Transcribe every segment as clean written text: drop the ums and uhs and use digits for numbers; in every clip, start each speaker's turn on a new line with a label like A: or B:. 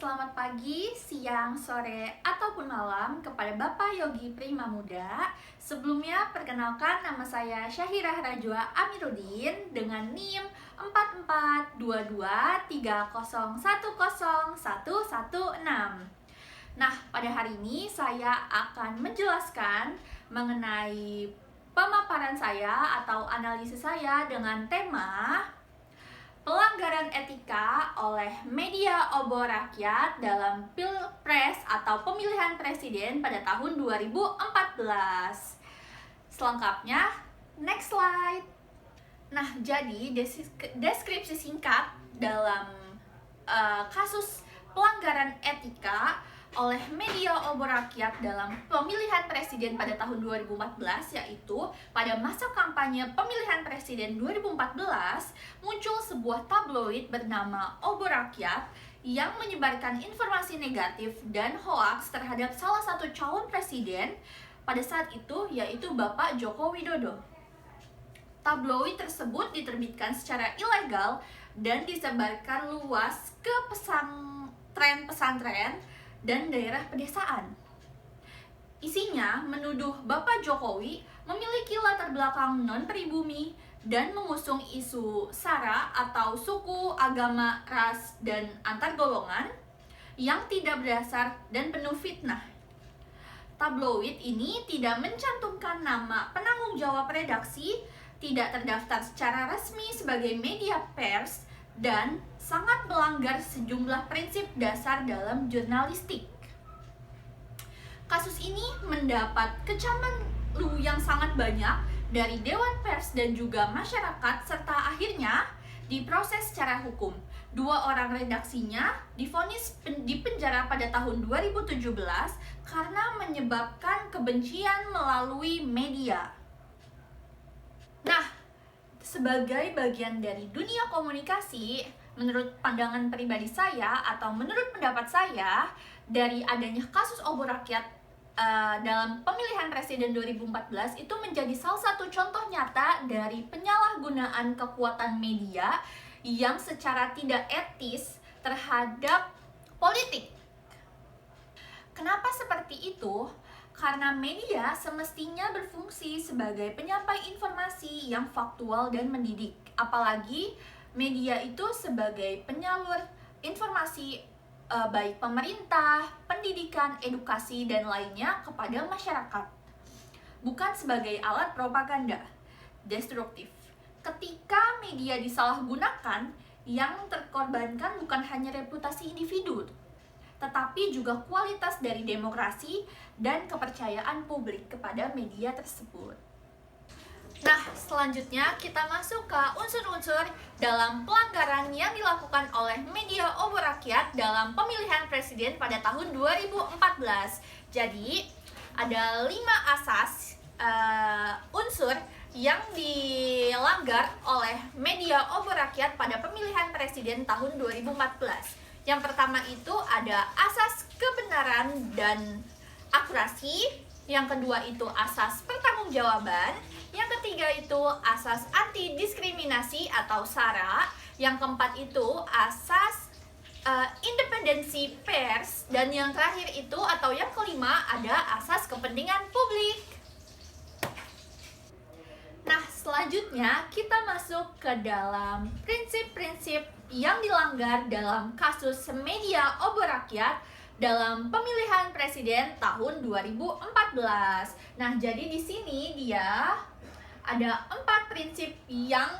A: selamat pagi, siang, sore, ataupun malam kepada Bapak Yogi Prima Muda. Sebelumnya, perkenalkan nama saya Syahirah Rajwa Amiruddin dengan NIM 442230101116. Nah, pada hari ini saya akan menjelaskan mengenai pemaparan saya atau analisis saya dengan tema pelanggaran etika oleh media obor rakyat dalam Pilpres atau pemilihan presiden pada tahun 2014. Selengkapnya, next slide. Nah, jadi deskripsi singkat dalam kasus pelanggaran etika oleh media obor rakyat dalam pemilihan presiden pada tahun 2014, yaitu pada masa kampanye pemilihan presiden 2014 muncul sebuah tabloid bernama Obor Rakyat yang menyebarkan informasi negatif dan hoaks terhadap salah satu calon presiden pada saat itu, yaitu Bapak Joko Widodo. Tabloid tersebut diterbitkan secara ilegal dan disebarkan luas ke pesantren dan daerah pedesaan. Isinya menuduh Bapak Jokowi memiliki latar belakang non-pribumi dan mengusung isu SARA atau suku, agama, ras, dan antar golongan yang tidak berdasar dan penuh fitnah. Tabloid ini tidak mencantumkan nama penanggung jawab redaksi, tidak terdaftar secara resmi sebagai media pers, dan sangat melanggar sejumlah prinsip dasar dalam jurnalistik. Kasus ini mendapat kecaman yang sangat banyak dari Dewan Pers dan juga masyarakat, serta akhirnya diproses secara hukum. 2 orang redaksinya divonis di penjara pada tahun 2017 karena menyebabkan kebencian melalui media. Nah, sebagai bagian dari dunia komunikasi, menurut pandangan pribadi saya atau menurut pendapat saya, dari adanya kasus obor rakyat dalam pemilihan presiden 2014 itu menjadi salah satu contoh nyata dari penyalahgunaan kekuatan media yang secara tidak etis terhadap politik. Kenapa seperti itu? Karena media semestinya berfungsi sebagai penyampai informasi yang faktual dan mendidik. Apalagi media itu sebagai penyalur informasi baik pemerintah, pendidikan, edukasi, dan lainnya kepada masyarakat. Bukan sebagai alat propaganda destruktif. Ketika media disalahgunakan, yang terkorbankan bukan hanya reputasi individu, tetapi juga kualitas dari demokrasi dan kepercayaan publik kepada media tersebut. Nah, selanjutnya kita masuk ke unsur-unsur dalam pelanggaran yang dilakukan oleh media obor rakyat dalam pemilihan presiden pada tahun 2014. Jadi, ada 5 asas unsur yang dilanggar oleh media obor rakyat pada pemilihan presiden tahun 2014. Yang pertama itu ada asas kebenaran dan akurasi, yang kedua itu asas pertanggungjawaban, yang ketiga itu asas anti diskriminasi atau SARA, yang keempat itu asas independensi pers, dan yang terakhir itu atau yang kelima ada asas kepentingan publik. Nah, selanjutnya kita masuk ke dalam prinsip-prinsip yang dilanggar dalam kasus media obor rakyat dalam pemilihan presiden tahun 2014. Nah, jadi di sini dia ada 4 prinsip yang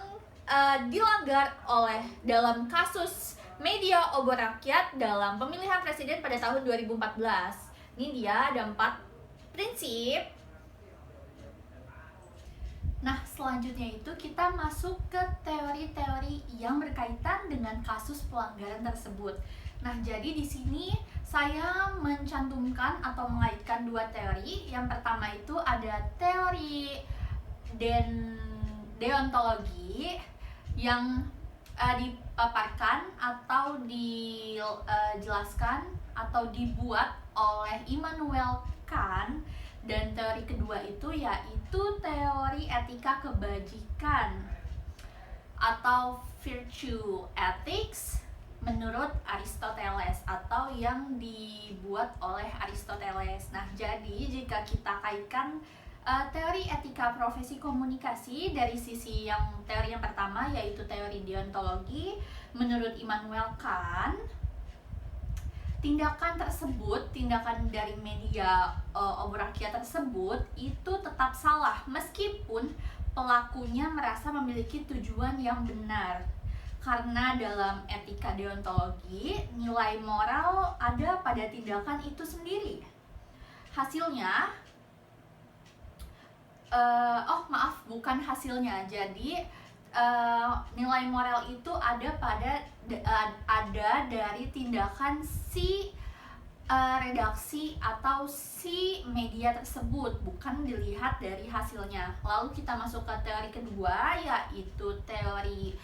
A: dilanggar oleh dalam kasus media obor rakyat dalam pemilihan presiden pada tahun 2014. Ini dia ada 4 prinsip. Nah, selanjutnya itu kita masuk ke teori-teori yang berkaitan dengan kasus pelanggaran tersebut. Nah, jadi di sini saya mencantumkan atau mengaitkan 2 teori. Yang pertama itu ada teori deontologi yang dipaparkan atau dijelaskan atau dibuat oleh Immanuel Kant. Dan teori kedua itu yaitu teori etika kebajikan atau virtue ethics menurut Aristoteles, atau yang dibuat oleh Aristoteles. Nah, jadi jika kita kaitkan teori etika profesi komunikasi dari sisi yang teori yang pertama, yaitu teori deontologi, menurut Immanuel Kant, tindakan dari media obor rakyat tersebut itu tetap salah meskipun pelakunya merasa memiliki tujuan yang benar. Karena dalam etika deontologi, nilai moral ada pada tindakan itu sendiri. Hasilnya, bukan hasilnya. Jadi, nilai moral itu ada dari tindakan si redaksi atau si media tersebut, bukan dilihat dari hasilnya. Lalu kita masuk ke teori kedua, yaitu teori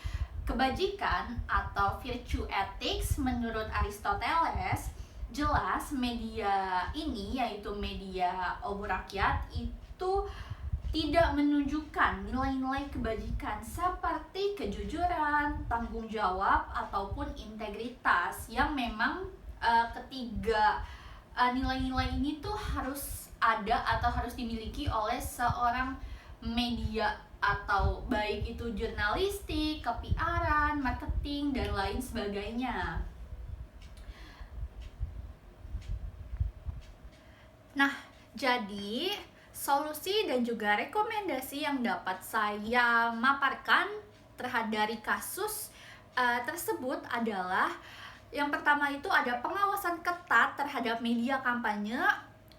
A: kebajikan atau virtue ethics menurut Aristoteles. Jelas media ini, yaitu media obor rakyat, itu tidak menunjukkan nilai-nilai kebajikan seperti kejujuran, tanggung jawab, ataupun integritas, yang memang ketiga nilai-nilai ini tuh harus ada atau harus dimiliki oleh seorang media, atau baik itu jurnalistik, ke-PR-an, marketing, dan lain sebagainya. Nah, jadi solusi dan juga rekomendasi yang dapat saya maparkan dari kasus tersebut adalah, yang pertama itu ada pengawasan ketat terhadap media kampanye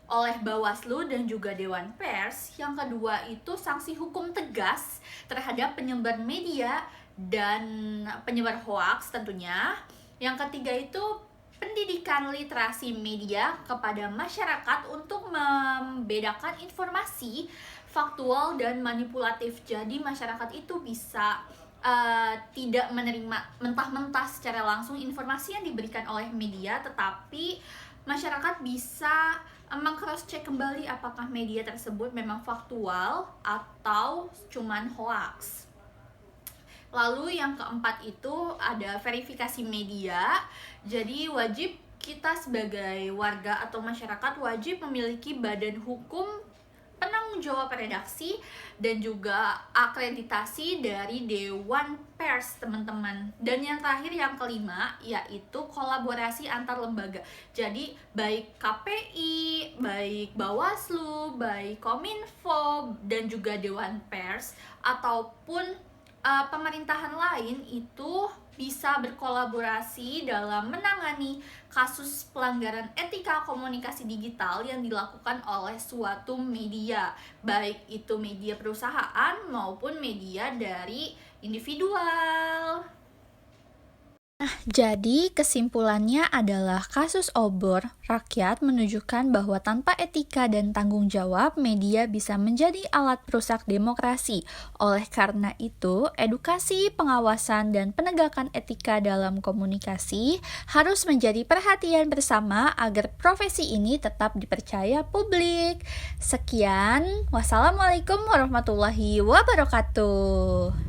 A: oleh Bawaslu dan juga Dewan Pers. Yang kedua itu sanksi hukum tegas terhadap penyebar media dan penyebar hoaks tentunya. Yang ketiga itu pendidikan literasi media kepada masyarakat untuk membedakan informasi faktual dan manipulatif. Jadi masyarakat itu bisa tidak menerima mentah-mentah secara langsung informasi yang diberikan oleh media, tetapi masyarakat bisa meng-cross check kembali apakah media tersebut memang faktual atau cuman hoax. Lalu yang keempat itu ada verifikasi media. Jadi wajib kita sebagai warga atau masyarakat wajib memiliki badan hukum penanggung jawab redaksi dan juga akreditasi dari Dewan Pers, teman-teman. Dan yang terakhir, yang kelima, yaitu kolaborasi antar lembaga. Jadi baik KPI, baik Bawaslu, baik Kominfo, dan juga Dewan Pers ataupun pemerintahan lain itu bisa berkolaborasi dalam menangani kasus pelanggaran etika komunikasi digital yang dilakukan oleh suatu media, baik itu media perusahaan maupun media dari individual. Nah, jadi kesimpulannya adalah kasus obor rakyat menunjukkan bahwa tanpa etika dan tanggung jawab, media bisa menjadi alat perusak demokrasi. Oleh karena itu, edukasi, pengawasan, dan penegakan etika dalam komunikasi harus menjadi perhatian bersama agar profesi ini tetap dipercaya publik. Sekian, wassalamualaikum warahmatullahi wabarakatuh.